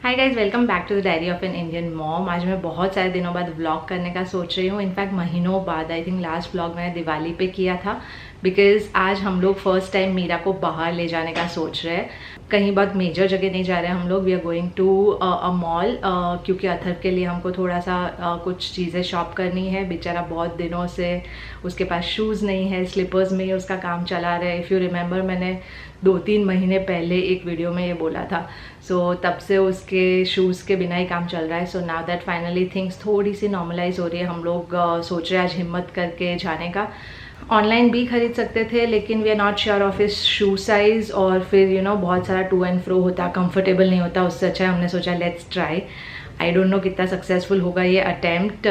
Hi guys, welcome back to the diary of an Indian mom. आज मैं बहुत सारे दिनों बाद व्लॉग करने का सोच रही हूँ। इनफैक्ट महीनों बाद, आई थिंक लास्ट व्लॉग मैंने दिवाली पे किया था, बिकॉज आज हम लोग फर्स्ट टाइम मीरा को बाहर ले जाने का सोच रहे हैं। कहीं बहुत मेजर जगह नहीं जा रहे हैं हम लोग। We are going to a mall, क्योंकि अथर्व के लिए हमको थोड़ा सा कुछ चीज़ें शॉप करनी है। बेचारा बहुत दिनों से उसके पास शूज़ नहीं है, स्लीपर्स में ही उसका काम चला रहा है। इफ़ यू रिमेंबर, मैंने 2-3 महीने पहले एक वीडियो में ये बोला था। सो तब से उसके शूज़ के बिना ही काम चल रहा है। So now that finally things थोड़ी सी नॉर्मलाइज हो रही है, हम लोग सोच रहे हैं आज हिम्मत करके जाने का। ऑनलाइन भी खरीद सकते थे, लेकिन we are not sure of this shoe size, और फिर बहुत सारा टू एंड फ्रो होता, कंफर्टेबल नहीं होता। उससे अच्छा हमने सोचा let's try. I don't know कितना सक्सेसफुल होगा ये attempt,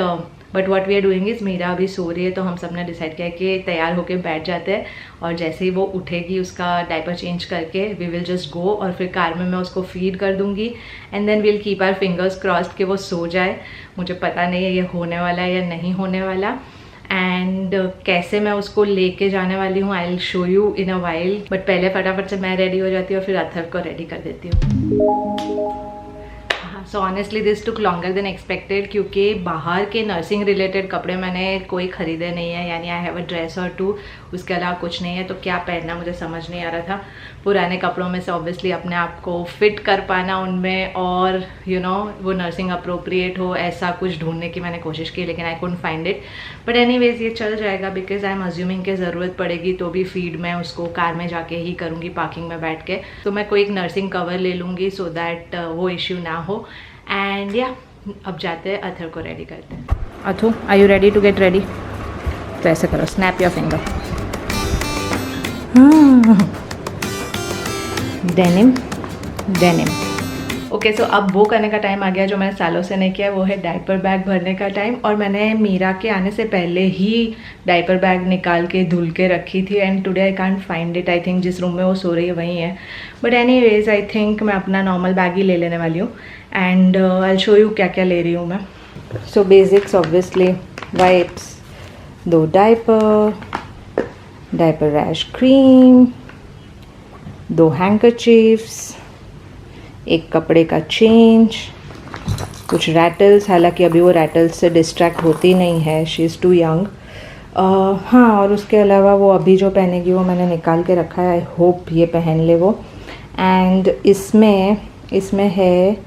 but what we are doing is, Meera अभी सो रही है तो हम सब ने डिसाइड किया कि तैयार होके बैठ जाते हैं, और जैसे ही वो उठेगी उसका डायपर चेंज करके वी विल जस्ट गो, और फिर कार में मैं उसको फीड कर दूंगी and then we'll keep our fingers crossed कि वो सो जाए। मुझे पता नहीं है ये होने वाला है या नहीं होने वाला, एंड कैसे मैं उसको लेके जाने वाली हूँ I will show you in a while. But पहले फटाफट से मैं रेडी हो जाती हूँ और फिर अथर्व को रेडी कर देती हूँ। So honestly this took longer than expected, क्योंकि बाहर के नर्सिंग रिलेटेड कपड़े मैंने कोई ख़रीदे नहीं है। यानी आई हैव अ ड्रेस और टू, उसके अलावा कुछ नहीं है। तो क्या पहनना मुझे समझ नहीं आ रहा था। पुराने कपड़ों में से ऑब्वियसली अपने आप को फिट कर पाना उनमें, और वो नर्सिंग अप्रोप्रिएट हो, ऐसा कुछ ढूंढने की मैंने कोशिश की, लेकिन I couldn't find it. But anyways ये चल जाएगा, बिकॉज आई एम अज्यूमिंग कि ज़रूरत पड़ेगी तो भी फीड मैं उसको कार में जाके ही करूँगी, पार्किंग में बैठ के। तो मैं कोई एक नर्सिंग कवर ले लूँगी सो दैट वो इश्यू ना हो। एंड या अब जाते हैं, अथर्व को रेडी करते हैं। Athu, are you ready to get ready? तो ऐसे करो, snap your finger. Denim denim. Okay, so अब वो करने का टाइम आ गया जो मैंने सालों से नहीं किया, वो है डायपर बैग भरने का टाइम। और मैंने मीरा के आने से पहले ही डायपर बैग निकाल के धुल के रखी थी, and today I can't find it. I think जिस रूम में वो सो रही है वहीं है, बट एनीवेज आई थिंक मैं अपना नॉर्मल बैग ही ले लेने वाली हूँ, and I will show you क्या क्या ले रही हूँ मैं। सो basics obviously, wipes, 2 diaper, diaper rash cream, 2 हैंकरचीफ्स, एक कपड़े का चेंज, कुछ रैटल्स, हालांकि अभी वो रैटल्स से डिस्ट्रैक्ट होती नहीं है, शी इज़ टू यंग। हाँ, और उसके अलावा वो अभी जो पहनेगी वो मैंने निकाल के रखा है, आई होप ये पहन ले वो। एंड इसमें है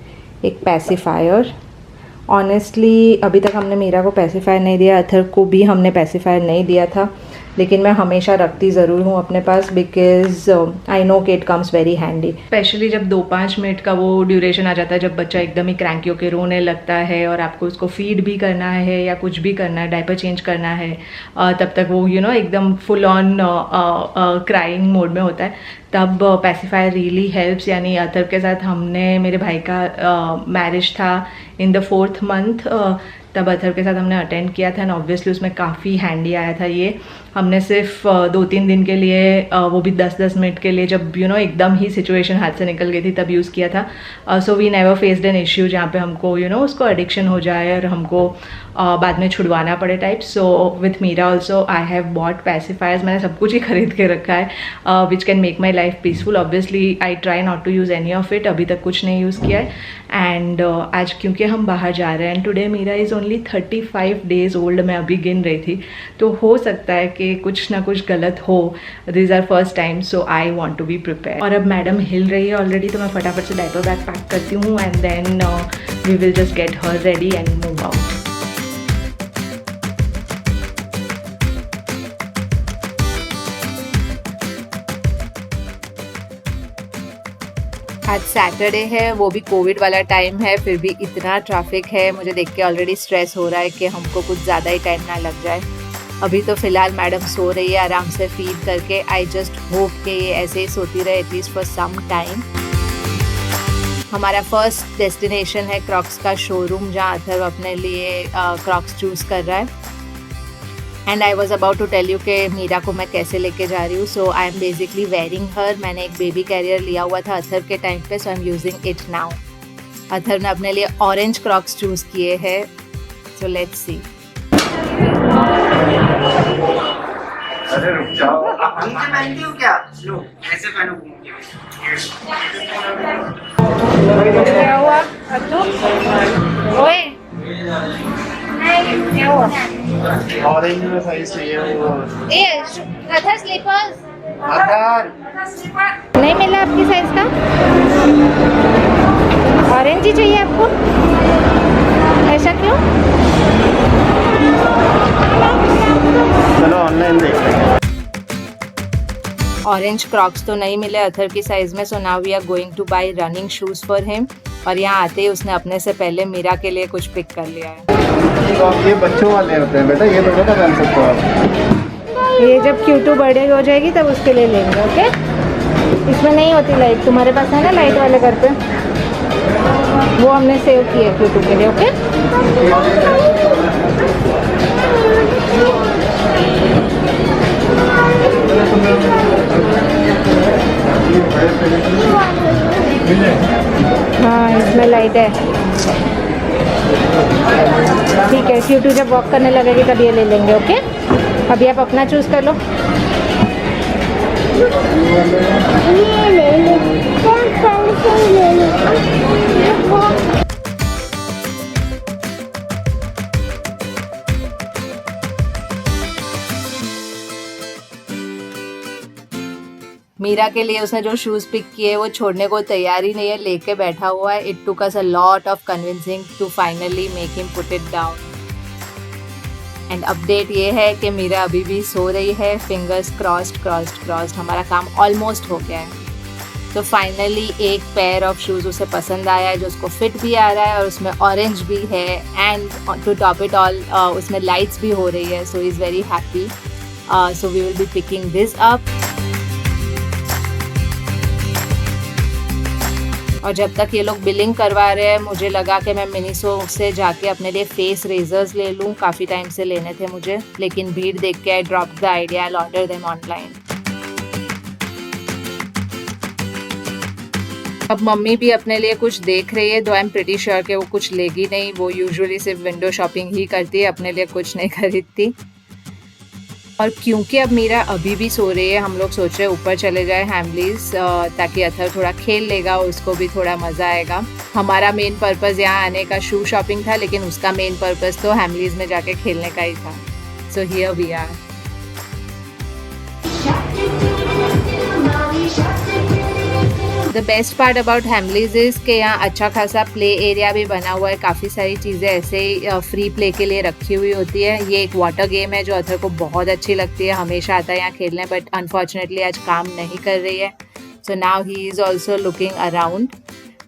एक पैसिफायर। ऑनेस्टली अभी तक हमने मीरा को पैसिफायर नहीं दिया, अथर्व को भी हमने पैसिफायर नहीं दिया था, लेकिन मैं हमेशा रखती ज़रूर हूँ अपने पास, बिकॉज आई नो कि it comes very handy. Specially जब 2-5 मिनट का वो ड्यूरेशन आ जाता है, जब बच्चा एकदम ही क्रैंकी होकर रोने लगता है और आपको उसको फीड भी करना है या कुछ भी करना है, डायपर चेंज करना है, तब तक वो एकदम फुल ऑन क्राइंग मोड में होता है, तब पैसिफायर रियली हेल्प्स। यानी अथर्व के साथ हमने, मेरे भाई का मैरिज था इन द 4th मंथ, तब अथर्व के साथ हमने अटेंड किया था, एंड ऑब्वियसली उसमें काफ़ी हैंडी आया था ये। हमने सिर्फ 2-3 दिन के लिए, वो भी 10-10 मिनट के लिए, जब एकदम ही सिचुएशन हाथ से निकल गई थी तब यूज़ किया था। So we never faced an issue जहाँ पे हमको उसको एडिक्शन हो जाए और हमको बाद में छुड़वाना पड़े type. So with Meera also I have bought pacifiers. मैंने सब कुछ ही खरीद के रखा है which can make my life peaceful. Obviously I try not to use any of it, अभी तक कुछ नहीं यूज़ किया है। एंड आज क्योंकि हम बाहर जा रहे हैं, and today Meera is only 35 days old, मैं अभी गिन रही थी, तो हो सकता है कि कुछ ना कुछ गलत हो। This are first time, so I want to be prepare. और अब मैडम हिल रही है ऑलरेडी, तो मैं फटाफट से डायपर बैग पैक करती हूँ, and then we will just get her ready and move out. आज सैटरडे है, वो भी कोविड वाला टाइम है, फिर भी इतना ट्रैफिक है। मुझे देख के ऑलरेडी स्ट्रेस हो रहा है कि हमको कुछ ज़्यादा ही टाइम ना लग जाए। अभी तो फ़िलहाल मैडम सो रही है आराम से फीड करके। आई जस्ट होप कि ये ऐसे ही सोती रहे एटलीस्ट फॉर सम टाइम। हमारा फर्स्ट डेस्टिनेशन है क्रॉक्स का शोरूम, जहाँ अथर्व अपने लिए क्रॉक्स चूज़ कर रहा है। And I was about to tell you कि मीरा को मैं कैसे लेके जा रही हूँ। So I am basically wearing her. मैंने एक बेबी कैरियर लिया हुआ था अथर्व के टाइम पे, so I am using it now. Atharva ने अपने लिए ऑरेंज क्रॉक्स चूज़ किए हैं, सो लेट्स सी। अरे रुक जाओ, घूमते पहनती हो क्या? लो ऐसे पहनो घूम के। क्या हुआ? ऑरेंज में साइज चाहिए वो। अथर स्लीपर्स आधार नहीं मिला आपकी साइज का? ऑरेंज ही चाहिए आपको? ऐसा क्यों? चलो ऑनलाइन देख लेंगे। ऑरेंज क्रॉक्स तो नहीं मिले अथर की साइज में, so now we are going to buy running shoes for him. और यहाँ आते ही उसने अपने से पहले मीरा के लिए कुछ पिक कर लिया है। ये बच्चों वाले होते हैं बेटा, ये दोनों का पहन सकते हो आप। ये जब Q2 बर्थडे हो जाएगी तब उसके लिए लेंगे, ओके? इसमें नहीं होती लाइट, तुम्हारे पास है ना लाइट वाले घर पे? वो हमने सेव की है Q2 के लिए, ओके? हाँ इसमें लाइट है, ठीक है। Q2 जब वॉक करने लगेगी तब ये ले लेंगे, ओके? अभी आप अपना चूज़ कर लो। ये ले लो, ले लो। मीरा के लिए उसने जो शूज़ पिक किए वो छोड़ने को तैयार ही नहीं है, लेके बैठा हुआ है। It took us a lot of convincing to finally make him put it down. And update ये है कि मीरा अभी भी सो रही है। फिंगर्स क्रॉस्ड, हमारा काम ऑलमोस्ट हो गया है। तो फाइनली एक पेयर ऑफ शूज़ उसे पसंद आया है जो उसको फिट भी आ रहा है और उसमें ऑरेंज भी है। And to top it all उसमें लाइट्स भी हो रही है, so he is very happy. So we will be picking this up. और जब तक ये लोग बिलिंग करवा रहे हैं मुझे लगा कि मैं मिनीसो से जाके अपने लिए फेस रेजर्स ले लूँ। काफ़ी टाइम से लेने थे मुझे, लेकिन भीड़ देख के I drop the idea, I order them online. अब मम्मी भी अपने लिए कुछ देख रही है, दो आई एम प्रीटी श्योर कि वो कुछ लेगी नहीं। वो यूजुअली सिर्फ विंडो शॉपिंग ही करती है, अपने लिए कुछ नहीं खरीदती। और क्योंकि अब मीरा अभी भी सो रही है, हम लोग सोच रहे हैं ऊपर चले जाए हैमलीज, ताकि अथर थोड़ा खेल लेगा, उसको भी थोड़ा मज़ा आएगा। हमारा मेन पर्पज़ यहाँ आने का शू शॉपिंग था, लेकिन उसका मेन पर्पज़ तो हैमलीज में जाके खेलने का ही था। So here we are. The best part about Hamleys is कि यहाँ अच्छा खासा प्ले एरिया भी बना हुआ है। काफ़ी सारी चीज़ें ऐसे ही फ्री प्ले के लिए रखी हुई होती है। ये एक वाटर गेम है जो अथर को बहुत अच्छी लगती है, हमेशा आता है यहाँ खेलने, बट अनफॉर्चुनेटली आज काम नहीं कर रही है। So now he is also looking around.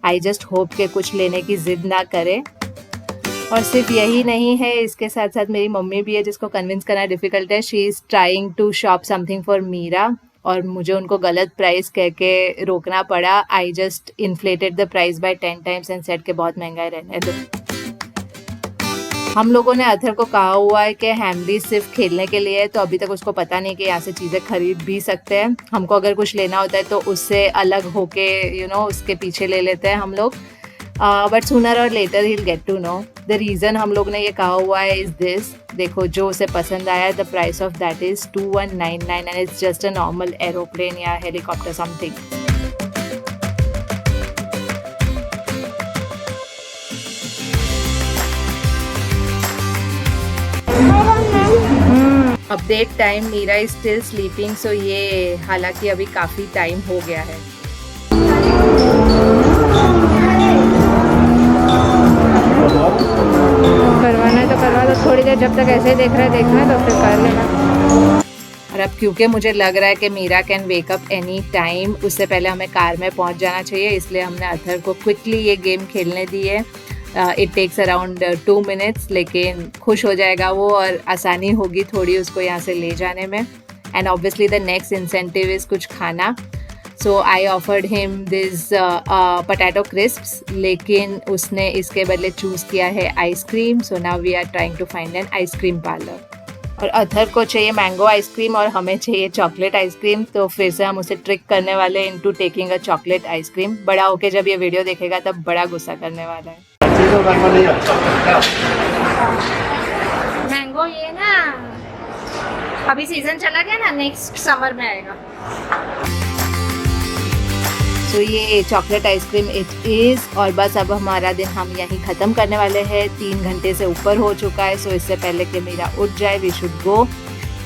I just hope कि कुछ लेने की ज़िद ना करे। और सिर्फ यही नहीं है, इसके साथ साथ मेरी मम्मी भी है जिसको कन्विंस करना डिफ़िकल्ट है। She is trying to shop something for Meera और मुझे उनको गलत प्राइस कह के रोकना पड़ा। I just inflated the price by 10 times and said के बहुत महंगा रहने दो। हम लोगों ने अथर को कहा हुआ है कि हैमलीज सिर्फ खेलने के लिए है, तो अभी तक उसको पता नहीं कि यहाँ से चीज़ें खरीद भी सकते हैं। हमको अगर कुछ लेना होता है तो उससे अलग होके उसके पीछे ले लेते हैं हम लोग। बट सूनर और लेटर ही will get to know. The reason हम लोग ने ये कहा हुआ है इज़ दिस, देखो जो उसे पसंद आया, the price of that is 2199 and it's just a normal aeroplane या helicopter something. Update time, Meera is still sleeping, so ये हालांकि अभी काफ़ी टाइम हो गया है। करवाना है तो करवा दो, थोड़ी देर जब तक ऐसे ही देख रहा है देखना तो फिर कर लेना। और अब क्योंकि मुझे लग रहा है कि Meera can wake up any time, उससे पहले हमें कार में पहुंच जाना चाहिए, इसलिए हमने अथर को क्विकली ये गेम खेलने दी है। इट टेक्स अराउंड 2 मिनट्स, लेकिन खुश हो जाएगा वो और आसानी होगी थोड़ी उसको यहाँ से ले जाने में। And obviously the next incentive is कुछ खाना। So I offered him this potato crisps, लेकिन उसने इसके बदले चूज़ किया है ice cream. So now we are trying to find an ice cream parlour. और अथर को चाहिए मैंगो आइसक्रीम और हमें चाहिए चॉकलेट आइसक्रीम, तो फिर से हम उसे ट्रिक करने वाले हैं into taking a chocolate ice cream. बड़ा होके जब ये वीडियो देखेगा तब बड़ा गुस्सा करने वाला है। मैंगो ये ना अभी सीजन चला गया ना, नेक्स्ट समर में आएगा। सो ये चॉकलेट आइसक्रीम इट इज़। और बस अब हमारा दिन हम यहीं ख़त्म करने वाले हैं। 3 घंटे से ऊपर हो चुका है। सो इससे पहले कि मेरा उठ जाए वी शुड गो।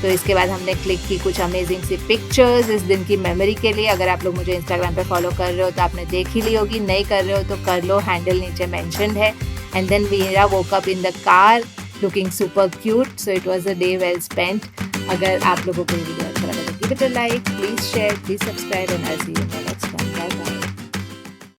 तो इसके बाद हमने क्लिक की कुछ अमेजिंग सी पिक्चर्स इस दिन की मेमोरी के लिए। अगर आप लोग मुझे इंस्टाग्राम पे फॉलो कर रहे हो तो आपने देख ही ली होगी, नहीं कर रहे हो तो कर लो, हैंडल नीचे मेंशन्ड है। And then Veera woke up in the car looking super cute. So it was a day well spent. अगर आप लोगों को ये वीडियो अच्छा लगा तो give it a like, please share, please subscribe and I see you.